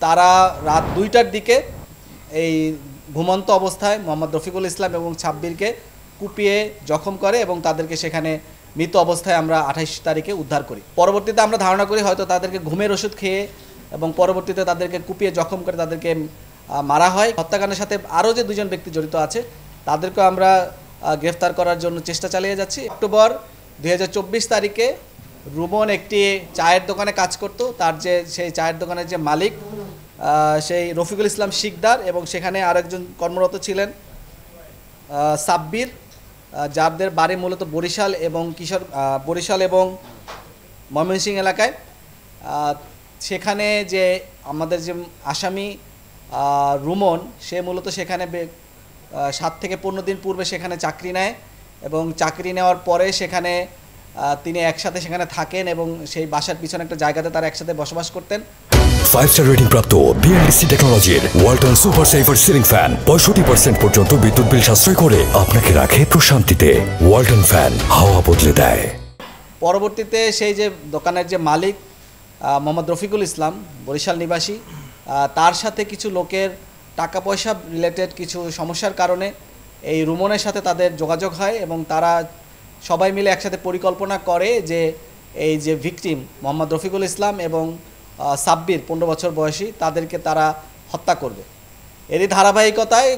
তারা রাত ২টার দিকে এই ঘুমন্ত অবস্থায় মোহাম্মদ রফিকুল ইসলাম এবং সাব্বিরকে কুপিয়ে জখম করে এবং তাদেরকে সেখানে মৃত অবস্থায় আমরা ২৮ তারিখে উদ্ধার করি। পরবর্তীতে আমরা ধারণা করি হয়তো তাদেরকে ঘুমের ওষুধ খেয়ে এবং পরবর্তীতে তাদেরকে কুপিয়ে জখম করে তাদেরকে মারা হয়। হত্যাকাণ্ডের সাথে আরও যে দুজন ব্যক্তি জড়িত আছে তাদেরকে আমরা গ্রেফতার করার জন্য চেষ্টা চালিয়ে যাচ্ছি। অক্টোবর ২০২৪ তারিখে রুমন একটি চায়ের দোকানে কাজ করত। তার যে সেই চায়ের দোকানের যে মালিক সেই রফিকুল ইসলাম শিকদার এবং সেখানে আরেকজন কর্মরত ছিলেন সাব্বির, যাদের বাড়ি মূলত বরিশাল এবং ময়মনসিংহ এলাকায়। সেখানে যে আমাদের যে আসামি রুমন, সে মূলত সেখানে ৭ থেকে ১৫ দিন পূর্বে সেখানে চাকরি নেয় এবং চাকরি নেওয়ার পরে সেখানে তিনি একসাথে সেখানে থাকেন এবং সেই বাসার পিছনে একটা জায়গাতে তারা একসাথে বসবাস করতেন। 5 স্টার রেটিং প্রাপ্ত বিএলডিসি টেকনোলজির Walton super saver ceiling fan 65% পর্যন্ত বিদ্যুৎ বিল সাশ্রয় করে আপনাকে রাখে প্রশান্তিতে। ওয়ালটন ফ্যান হাওয়া বদলে দেয়। পরবর্তীতে সেই যে দোকানের যে মালিক মোহাম্মদ রফিকুল ইসলাম, বরিশাল নিবাসী, তার সাথে কিছু লোকের টাকা পয়সা রিলেটেড কিছু সমস্যার কারণে এই রুমনের সাথে তাদের যোগাযোগ হয় এবং তারা সবাই মিলে একসাথে পরিকল্পনা করে যে এই যে ভিকটিম মোহাম্মদ রফিকুল ইসলাম এবং সাব্বির ১৫ বছর বয়সী, তাদেরকে তারা হত্যা করবে। এরই ধারাবাহিকতায়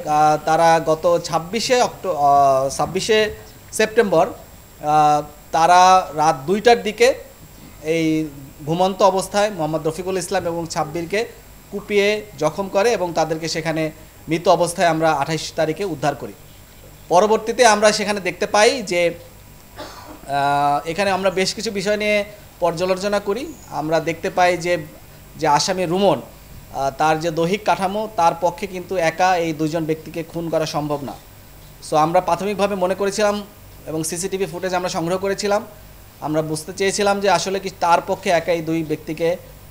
তারা গত ২৬শে সেপ্টেম্বর তারা রাত ২টার দিকে এই ঘুমন্ত অবস্থায় মোহাম্মদ রফিকুল ইসলাম এবং সাব্বিরকে কুপিয়ে জখম করে এবং তাদেরকে সেখানে মৃত অবস্থায় আমরা ২৮ তারিখে উদ্ধার করি। পরবর্তীতে আমরা সেখানে দেখতে পাই যে এখানে আমরা বেশ কিছু বিষয় নিয়ে পর্যালোচনা করি। আমরা দেখতে পাই যে আসামি রুমন, তার যে দৈহিক কাঠামো, তার পক্ষে কিন্তু একা এই দুইজন ব্যক্তিকে খুন করা সম্ভব না। সো আমরা প্রাথমিকভাবে মনে করেছিলাম এবং সিসিটিভি ফুটেজ আমরা সংগ্রহ করেছিলাম, আমরা বুঝতে চেয়েছিলাম যে আসলে কি তার পক্ষে একা এই দুই ব্যক্তিকে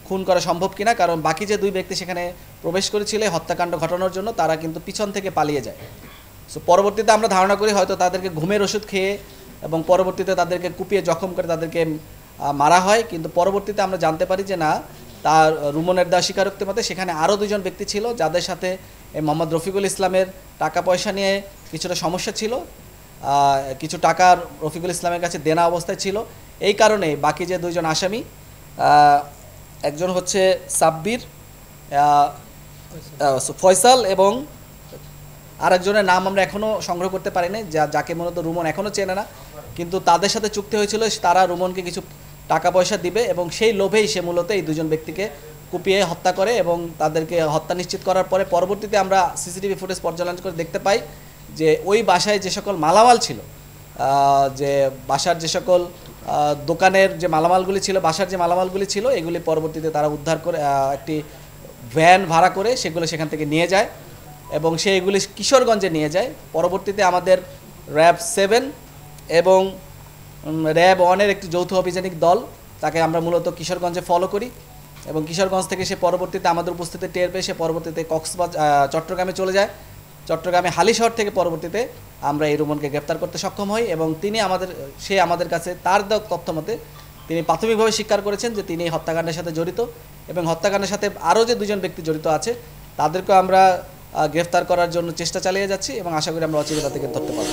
খুন করা সম্ভব কিনা, কারণ বাকি যে দুই ব্যক্তি সেখানে প্রবেশ করেছিল হত্যাকাণ্ড ঘটানোর জন্য, তারা কিন্তু পিছন থেকে পালিয়ে যায়। সো পরবর্তীতে আমরা ধারণা করি হয়তো তাদেরকে ঘুমের ওষুধ খেয়ে এবং পরবর্তীতে তাদেরকে কুপিয়ে জখম করে তাদেরকে মারা হয়। কিন্তু পরবর্তীতে আমরা জানতে পারি যে না, তার রুমনের দেওয়া স্বীকারোক্তি মতে সেখানে আরও দুজন ব্যক্তি ছিল যাদের সাথে এই মোহাম্মদ রফিকুল ইসলামের টাকা পয়সা নিয়ে কিছুটা সমস্যা ছিল, কিছু টাকা রফিকুল ইসলামের কাছে দেনা অবস্থায় ছিল। এই কারণে বাকি যে দুইজন আসামি, একজন হচ্ছে সাব্বির, ফয়সাল এবং আরেকজনের নাম আমরা এখনও সংগ্রহ করতে পারিনি, যাকে মূলত রুমন এখনও চেনে না, কিন্তু তাদের সাথে চুক্তি হয়েছিল তারা রুমনকে কিছু টাকা পয়সা দিবে এবং সেই লোভেই সে মূলত এই দুজন ব্যক্তিকে কুপিয়ে হত্যা করে এবং তাদেরকে হত্যা নিশ্চিত করার পরে পরবর্তীতে আমরা সিসিটিভি ফুটেজ পর্যালোচনা করে দেখতে পাই যে ওই বাসায় যে সকল মালামাল ছিল, যে বাসার যে সকল দোকানের যে মালামালগুলি ছিল, বাসার যে মালামালগুলি ছিল, এগুলি পরবর্তীতে তারা উদ্ধার করে একটি ভ্যান ভাড়া করে সেগুলো সেখান থেকে নিয়ে যায় এবং সেইগুলি কিশোরগঞ্জে নিয়ে যায়। পরবর্তীতে আমাদের র্যাব 7 এবং র্যাব 1-এর একটি যৌথ অভিযানিক দল, তাকে আমরা মূলত কিশোরগঞ্জে ফলো করি এবং কিশোরগঞ্জ থেকে সে পরবর্তীতে আমাদের উপস্থিতি টের পেয়ে সে পরবর্তীতে চট্টগ্রামে চলে যায়। চট্টগ্রামে হালিশহর থেকে পরবর্তীতে আমরা এই রুমনকে গ্রেপ্তার করতে সক্ষম হই এবং সে আমাদের কাছে তার তথ্য মতে তিনি প্রাথমিকভাবে স্বীকার করেছেন যে তিনি হত্যাকাণ্ডের সাথে জড়িত এবং হত্যাকাণ্ডের সাথে আরও যে দুজন ব্যক্তি জড়িত আছে তাদেরকে আমরা গ্রেফতার করার জন্য চেষ্টা চালিয়ে যাচ্ছি এবং আশা করি আমরা অচিরে তাদেরকে ধরতে পারব।